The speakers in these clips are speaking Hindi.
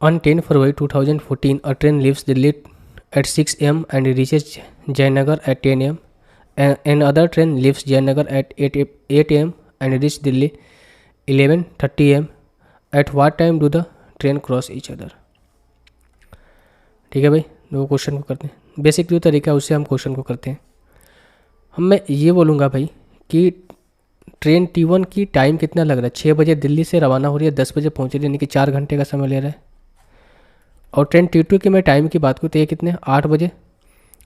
On 10 February 2014, a train leaves Delhi at 6 am and reaches Jayanagar at 10 am. Another train leaves Jayanagar at 8 am and reaches Delhi 11:30 am. At what time do the train cross each other? ठीक है भाई, दो क्वेश्चन को करते हैं. बेसिक जो तरीका है उससे हम क्वेश्चन को करते हैं. मैं ये बोलूँगा भाई कि ट्रेन T1 की टाइम कितना लग रहा है. 6 बजे दिल्ली से रवाना हो रही है, 10 बजे पहुँच रही है, यानी कि 4 घंटे का समय ले रहा है. और ट्रेन T2 की मैं टाइम की बात करूँ तो ये कितने 8 बजे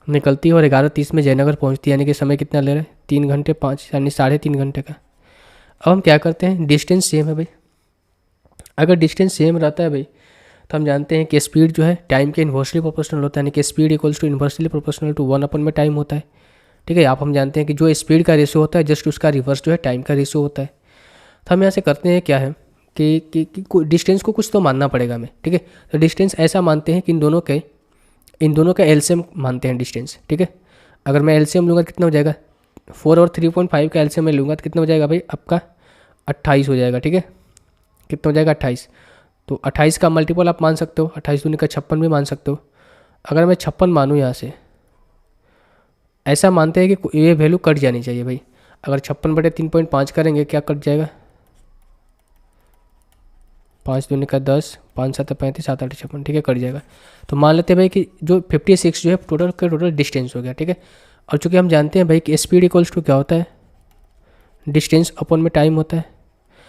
निकलती है और 11:30 में जयनगर पहुँचती है, यानी कि समय कितना ले रहा है 3 घंटे 5 यानी 3.5 घंटे का. अब हम क्या करते हैं, डिस्टेंस सेम है भाई. अगर डिस्टेंस सेम रहता है भाई तो हम जानते हैं कि स्पीड जो है टाइम के इन्वर्सली प्रोपोर्शनल होता है, यानी कि speed equals to inversely proportional to 1 में टाइम होता है. ठीक है, आप हम जानते हैं कि जो स्पीड का रेशियो होता है जस्ट उसका रिवर्स जो है टाइम का रेशियो होता है. तो हम यहाँ से करते हैं क्या है कि डिस्टेंस को कुछ तो मानना पड़ेगा हमें. ठीक है, तो डिस्टेंस ऐसा मानते हैं कि इन दोनों का एलसीएम मानते हैं डिस्टेंस. ठीक है, अगर मैं एलसीएम लूँगा कितना हो जाएगा, 4 और 3.5 का एलसीएम मैं लूँगा तो कितना हो जाएगा भाई आपका 28 हो जाएगा. ठीक है, कितना हो जाएगा 28. तो 28 का मल्टीपल आप मान सकते हो, 28 दूनी का 56 भी मान सकते हो. अगर मैं 56 मानूँ यहाँ से, ऐसा मानते हैं कि ये वैल्यू कट जानी चाहिए भाई. अगर 56/3.5 करेंगे क्या कट जाएगा, 5 दूनी का 10, 5 7 35, 7 8 56. ठीक है, कट जाएगा. तो मान लेते हैं भाई कि जो 56 जो है टोटल डिस्टेंस हो गया. ठीक है, और चूँकि हम जानते हैं भाई कि स्पीड इक्वल्स टू क्या होता है, डिस्टेंस अपॉन में टाइम होता है.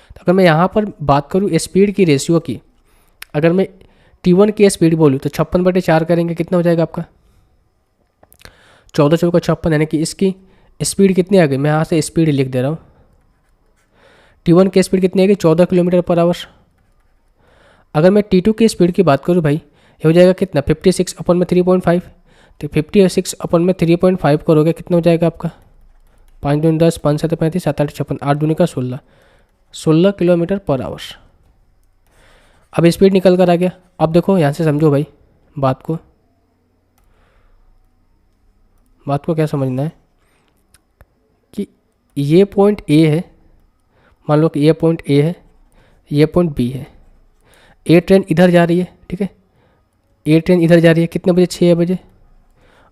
तो अगर मैं यहाँ पर बात करूँ स्पीड की रेशियो की, अगर मैं T1 की स्पीड बोलूँ तो 56/4 करेंगे कितना हो जाएगा आपका 14 चौका 56, यानी कि इसकी स्पीड कितनी आ गई. मैं यहाँ से स्पीड लिख दे रहा हूँ. T1 की स्पीड कितनी आ गई 14 किलोमीटर पर आवर. अगर मैं T2 की स्पीड की बात करूँ भाई, ये हो जाएगा कितना 56/3.5. तो 56/3.5 करोगे कितना हो जाएगा आपका 5 दूनी 10, 5 7 35, 7 8 56, 8 दूनी का 16 किलोमीटर पर आवर. अब स्पीड निकल कर आ गया. अब देखो यहाँ से समझो भाई बात को क्या समझना है कि ये पॉइंट ए है, मान लो कि ये पॉइंट ए है, ये पॉइंट बी है. ए ट्रेन इधर जा रही है. ठीक है, ए ट्रेन इधर जा रही है कितने बजे 6 बजे,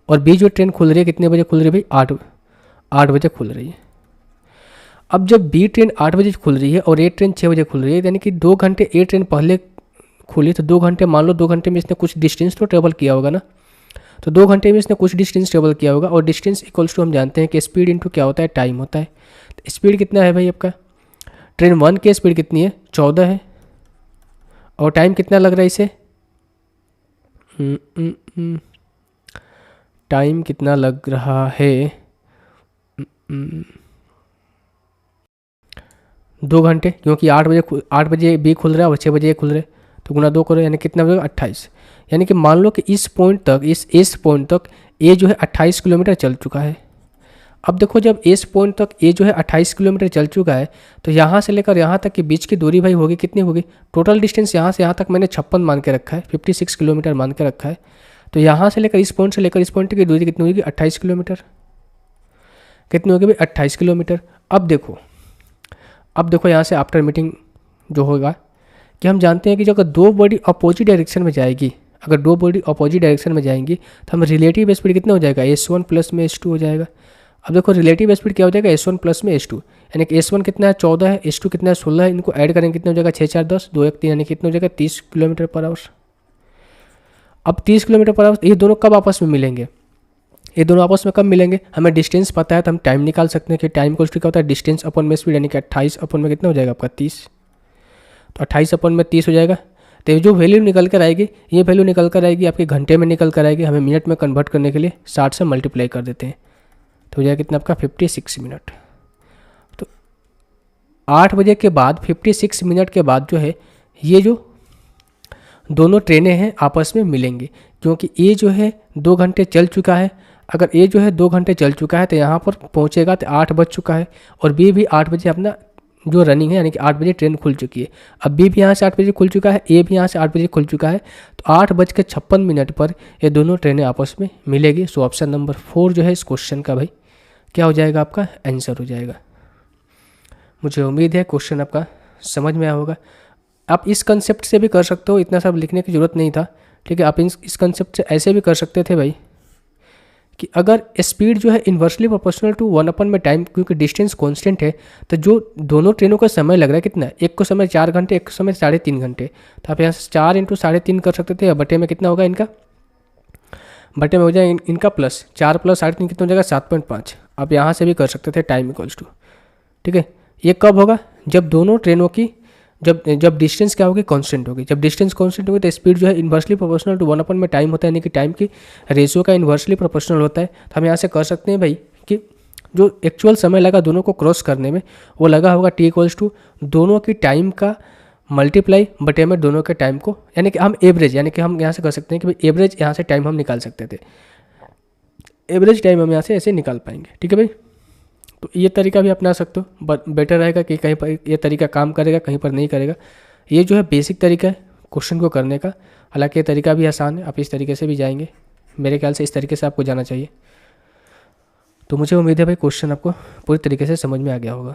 और बी जो ट्रेन खुल रही है कितने बजे खुल रही है भाई 8 बजे खुल रही है. अब जब बी ट्रेन 8 बजे खुल रही है और ए ट्रेन 6 बजे खुल रही है, यानी कि 2 घंटे ए ट्रेन पहले खुली, तो 2 घंटे मान लो 2 घंटे में इसने कुछ डिस्टेंस तो ट्रेवल किया होगा ना. तो 2 घंटे में इसने कुछ डिस्टेंस ट्रेवल किया होगा, और डिस्टेंस इक्वल्स टू हम जानते हैं कि स्पीड इंटू क्या होता है टाइम होता है. तो स्पीड कितना है भाई आपका, ट्रेन 1 की स्पीड कितनी है 14 है, और टाइम कितना लग रहा है इसे, टाइम कितना लग रहा है 2 घंटे, क्योंकि 8 बजे बी खुल रहा है और 6 बजे ए खुल रहा है. तो गुना 2 करो, यानी कितना होगा 28. यानी कि मान लो कि इस पॉइंट तक ए जो है 28 किलोमीटर चल चुका है. अब देखो जब इस पॉइंट तक ए जो है 28 किलोमीटर चल चुका है, तो यहाँ से लेकर यहाँ तक के बीच की दूरी भाई होगी कितनी होगी, टोटल डिस्टेंस यहाँ से यहाँ तक मैंने 56 मान के रखा है, 56 किलोमीटर मान के रखा है. तो यहाँ से लेकर इस पॉइंट की दूरी कितनी होगी 28 किलोमीटर. कितनी होगी भाई 28 किलोमीटर. अब देखो यहाँ से आफ्टर मीटिंग जो होगा कि हम जानते हैं कि जो अगर दो बॉडी अपोजिट डायरेक्शन में जाएगी, तो हम रिलेटिव स्पीड कितना हो जाएगा S1 प्लस में S2 हो जाएगा. अब देखो रिलेटिव स्पीड क्या हो जाएगा S1 प्लस में S2, यानी कि S1 कितना है 14 है, S2 कितना है 16 है, इनको ऐड करेंगे कितना हो जाएगा 6 4 10 2 1 3, यानी कितना हो जाएगा 30 किलोमीटर पर आवर. अब 30 किलोमीटर पर आवर ये दोनों कब आपस में मिलेंगे, हमें डिस्टेंस पता है तो हम टाइम निकाल सकते हैं कि टाइम को क्या होता है डिस्टेंस अपन में स्पीड, यानी कि 28 अपन में कितना हो जाएगा आपका 30. तो 28 अपन में 30 हो जाएगा. तो जो वैल्यू निकल कर आएगी, ये वैल्यू निकल कर आएगी आपके घंटे में निकल कर आएगी. हमें मिनट में कन्वर्ट करने के लिए 60 से मल्टीप्लाई कर देते हैं, तो हो जाएगा कितना आपका 56 मिनट. तो 8 बजे के बाद 56 मिनट के बाद जो है ये जो दोनों ट्रेनें हैं आपस में मिलेंगी, क्योंकि ए जो है 2 घंटे चल चुका है. अगर ए जो है 2 घंटे चल चुका है तो यहाँ पर पहुँचेगा तो 8 बज चुका है, और बी भी 8 बजे अपना जो रनिंग है, यानी कि 8 बजे ट्रेन खुल चुकी है. अब बी भी यहाँ से 8 बजे खुल चुका है, ए भी यहाँ से 8 बजे खुल चुका है. तो 8:56 पर ये दोनों ट्रेनें आपस में मिलेगी. सो ऑप्शन नंबर 4 जो है इस क्वेश्चन का भाई क्या हो जाएगा आपका आंसर हो जाएगा. मुझे उम्मीद है क्वेश्चन आपका समझ में आया होगा. आप इस कंसेप्ट से भी कर सकते हो, इतना सब लिखने की ज़रूरत नहीं था, ठीक है। आप इस कंसेप्ट से ऐसे भी कर सकते थे भाई कि अगर स्पीड जो है इन्वर्सली प्रोपोर्शनल टू 1 में टाइम, क्योंकि डिस्टेंस कांस्टेंट है, तो जो दोनों ट्रेनों का समय लग रहा है कितना, एक को समय 4 घंटे, एक को समय 3.5 घंटे, तो आप यहाँ से 4 × 3.5 कर सकते थे। बटे में कितना होगा इनका, बटे में हो जाए इनका प्लस 4 + 3.5 कितना हो जाएगा 7.5। आप यहाँ से भी कर सकते थे टाइम इक्वल्स टू, ठीक है। ये कब होगा, जब दोनों ट्रेनों की जब डिस्टेंस क्या होगी, कांस्टेंट होगी। जब डिस्टेंस कांस्टेंट होगी तो स्पीड जो है इन्वर्सली प्रोपोर्शनल टू 1 में टाइम होता है, यानी कि टाइम की रेशियो का इन्वर्सली प्रोपोर्शनल होता है। तो हम यहाँ से कर सकते हैं भाई कि जो एक्चुअल समय लगा दोनों को क्रॉस करने में, वो लगा होगा T = दोनों की टाइम का मल्टीप्लाई बटे में दोनों के टाइम को, यानी कि हम एवरेज, यानी कि हम यहाँ से कर सकते हैं कि भाई एवरेज यहाँ से टाइम हम निकाल सकते थे, एवरेज टाइम हम यहाँ से ऐसे निकाल पाएंगे, ठीक है भाई। तो ये तरीका भी अपना सकते हो, बेटर रहेगा कि कहीं पर ये तरीका काम करेगा, कहीं पर नहीं करेगा। ये जो है बेसिक तरीका है क्वेश्चन को करने का, हालांकि ये तरीका भी आसान है, आप इस तरीके से भी जाएंगे, मेरे ख्याल से इस तरीके से आपको जाना चाहिए। तो मुझे उम्मीद है भाई क्वेश्चन आपको पूरी तरीके से समझ में आ गया होगा।